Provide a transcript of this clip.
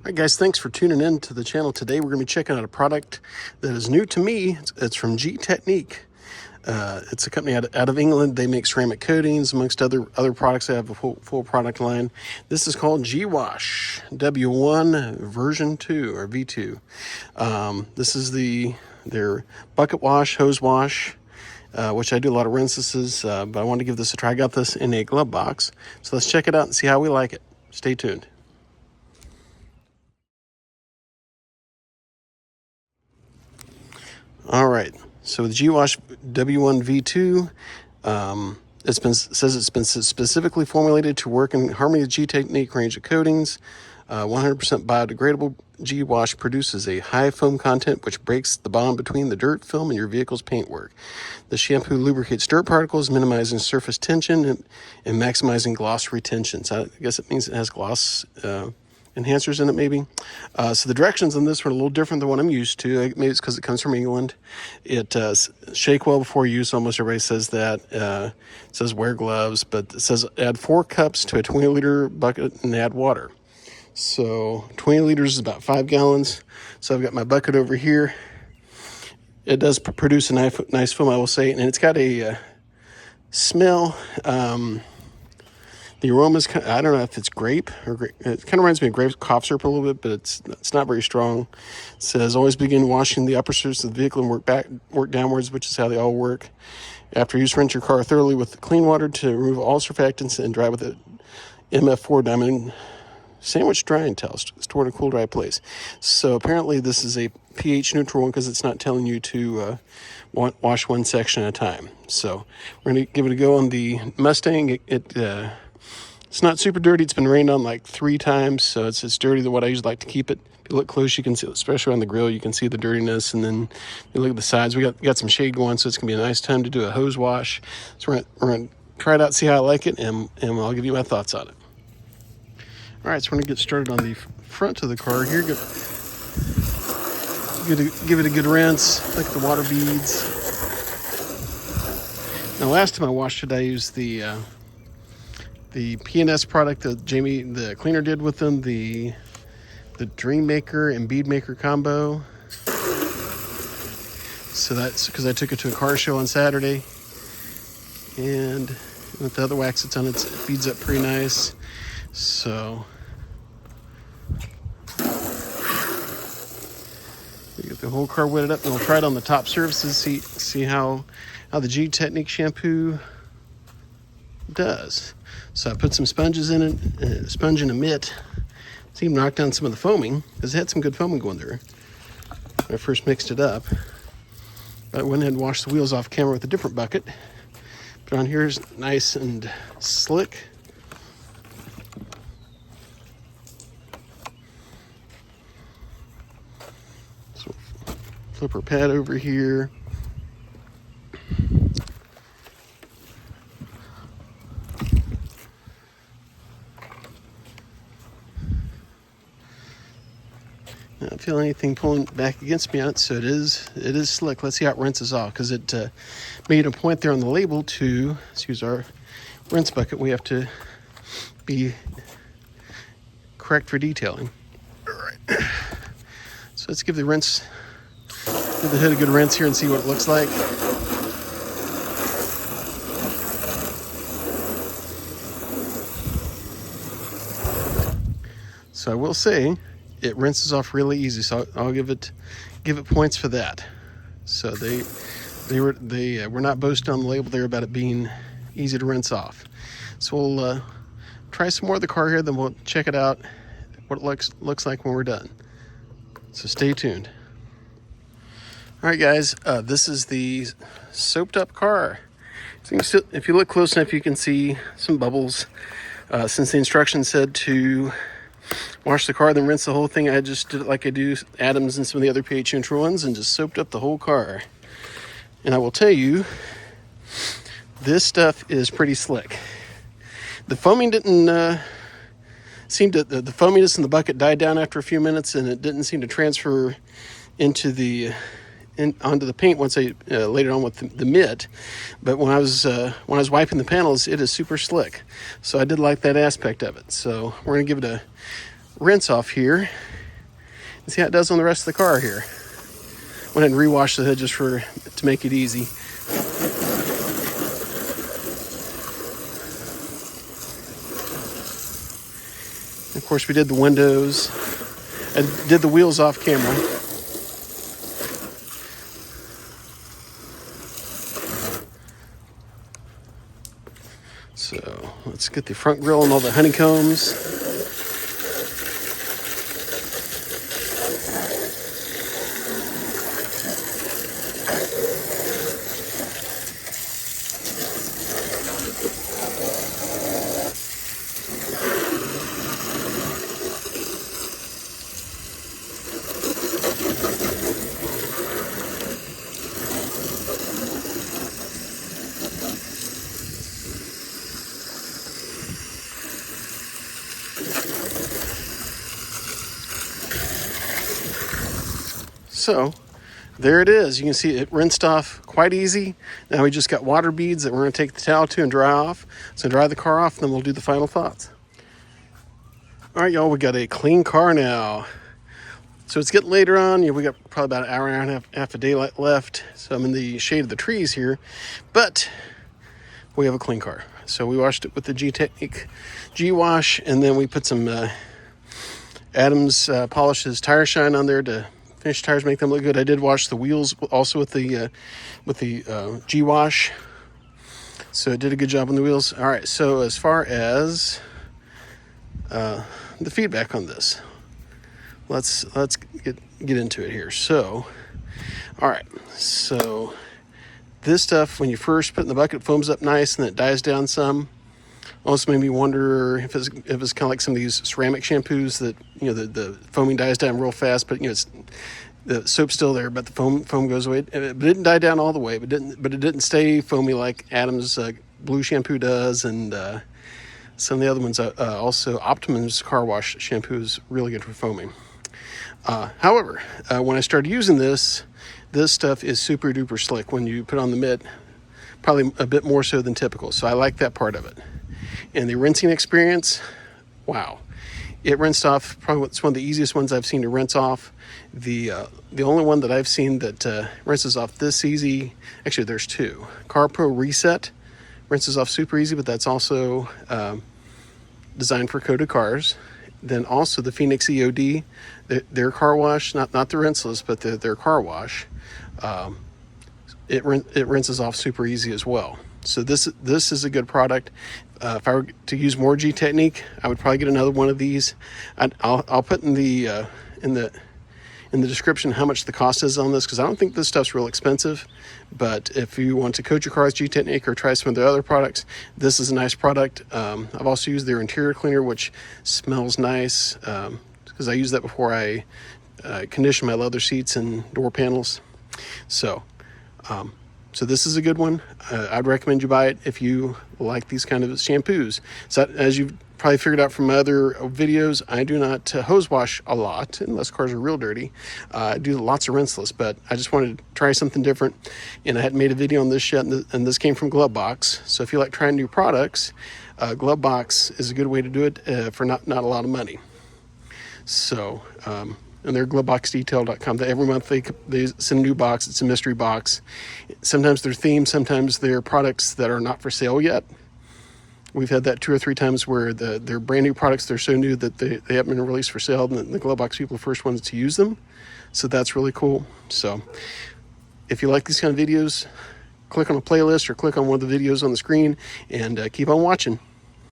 All right, guys, thanks for tuning in to the channel today. We're going to be checking out a product that is new to me. It's from GTechniq. It's a company out of England. They make ceramic coatings, amongst other products. They have a full product line. This is called GWash W1 version 2 or V2. This is their bucket wash, hose wash, which I do a lot of rinses, but I wanted to give this a try. I got this in a glove box. So let's check it out and see how we like it. Stay tuned. All right, so the GWash W1 V2, says it's been specifically formulated to work in harmony with GTechniq range of coatings. 100% biodegradable GWash produces a high foam content which breaks the bond between the dirt film and your vehicle's paintwork. The shampoo lubricates dirt particles, minimizing surface tension and maximizing gloss retention. So I guess it means it has gloss enhancers in it, maybe. So the directions on this are a little different than what I'm used to. Maybe it's because it comes from England. It shake well before use. Almost everybody says that. It says wear gloves, but it says add 4 cups to a 20-liter bucket and add water. So 20 liters is about 5 gallons. So I've got my bucket over here. It does produce a nice foam, I will say, and it's got a smell. The aroma's, I don't know if it's grape or grape. It kind of reminds me of grape cough syrup a little bit, but it's not very strong. It says always begin washing the upper surface of the vehicle and work downwards, which is how they all work. After use, rinse your car thoroughly with clean water to remove all surfactants and dry with a MF4 diamond sandwich drying towel stored in a cool, dry place. So apparently this is a pH neutral one because it's not telling you to wash one section at a time. So we're going to give it a go on the Mustang. It's not super dirty. It's been rained on like 3 times, so it's dirty than what I usually like to keep it. If you look close, you can see, especially on the grill, you can see the dirtiness. And then you look at the sides. We got some shade going, so it's gonna be a nice time to do a hose wash. So we're gonna try it out, see how I like it, and I'll give you my thoughts on it. All right, so we're gonna get started on the front of the car here. Give it a good rinse. Look at the water beads. Now, last time I washed it, I used the P&S product that Jamie, the cleaner, did with them, the Dream Maker and Bead Maker combo. So that's because I took it to a car show on Saturday, and with the other wax that's on it, it beads up pretty nice. So we get the whole car wetted up, and we'll try it on the top surfaces, see how the GTechniq shampoo does. So I put some sponges in it, a sponge and a mitt. See, knock down some of the foaming, because it had some good foaming going there when I first mixed it up. But I went ahead and washed the wheels off camera with a different bucket. But on here is nice and slick. So flip our pad over here. I don't feel anything pulling back against me on it, so it is slick. Let's see how it rinses off, because it made a point there on the label to, let's use our rinse bucket. We have to be correct for detailing. All right. So let's give the hood a good rinse here and see what it looks like. So I will say, it rinses off really easy, so I'll give it points for that. So they were not boasting on the label there about it being easy to rinse off. So we'll try some more of the car here, then we'll check it out, what it looks like when we're done. So stay tuned. All right, guys, this is the soaped up car. So if you look close enough, you can see some bubbles. Since the instructions said to wash the car, then rinse the whole thing, I just did it like I do Adams and some of the other pH neutral ones, and just soaped up the whole car. And I will tell you, this stuff is pretty slick. The foaming didn't seem to, the foaminess in the bucket died down after a few minutes, and it didn't seem to transfer onto the paint once I laid it on with the mitt. But when I was wiping the panels, it is super slick. So I did like that aspect of it. So we're gonna give it a rinse off here and see how it does on the rest of the car here. Went ahead and rewash the hood just to make it easy. Of course, we did the windows. I did the wheels off camera. So let's get the front grille and all the honeycombs. So there it is. You can see it rinsed off quite easy. Now we just got water beads that we're going to take the towel to and dry off. So dry the car off, and then we'll do the final thoughts. All right, y'all, we got a clean car now. So it's getting later on. We got probably about an hour and a half of daylight left. So I'm in the shade of the trees here, but we have a clean car. So we washed it with the GTechniq GWash, and then we put some Adams polishes tire shine on there to finish tires, make them look good. I did wash the wheels also with the GWash, so it did a good job on the wheels. All right, so as far as the feedback on this, let's get into it here. So, all right, so this stuff, when you first put it in the bucket, it foams up nice and then it dies down some. Also made me wonder if it's kind of like some of these ceramic shampoos that, the foaming dies down real fast, but it's the soap's still there, but the foam goes away. But it didn't die down all the way, but it didn't stay foamy like Adam's blue shampoo does, and some of the other ones. Also, Optimum's car wash shampoo is really good for foaming. However, when I started using this stuff is super duper slick when you put on the mitt, probably a bit more so than typical. So I like that part of it. And the rinsing experience, wow. It rinsed off, probably it's one of the easiest ones I've seen to rinse off. The only one that I've seen that rinses off this easy, actually there's two. CarPro Reset rinses off super easy, but that's also designed for coated cars. Then also the Phoenix EOD, their car wash, not the rinseless, but their car wash, it rinses off super easy as well. So this is a good product. If I were to use more GTechniq, I would probably get another one of these. I'll put in the description how much the cost is on this, because I don't think this stuff's real expensive. But if you want to coat your car with GTechniq or try some of their other products, this is a nice product. I've also used their interior cleaner, which smells nice, because I used that before I conditioned my leather seats and door panels. So this is a good one. I'd recommend you buy it if you like these kind of shampoos. So as you've probably figured out from my other videos, I do not hose wash a lot unless cars are real dirty. I do lots of rinseless, but I just wanted to try something different, and I hadn't made a video on this yet, and this came from Glovebox. So if you like trying new products, Glovebox is a good way to do it for not a lot of money. So and they're gloveboxdetail.com. Every month they send a new box. It's a mystery box. Sometimes they're themed, sometimes they're products that are not for sale yet. We've had that 2 or 3 times where they're brand new products. They're so new that they haven't been released for sale, and the Glovebox people are the first ones to use them. So that's really cool. So if you like these kind of videos, click on a playlist or click on one of the videos on the screen and keep on watching.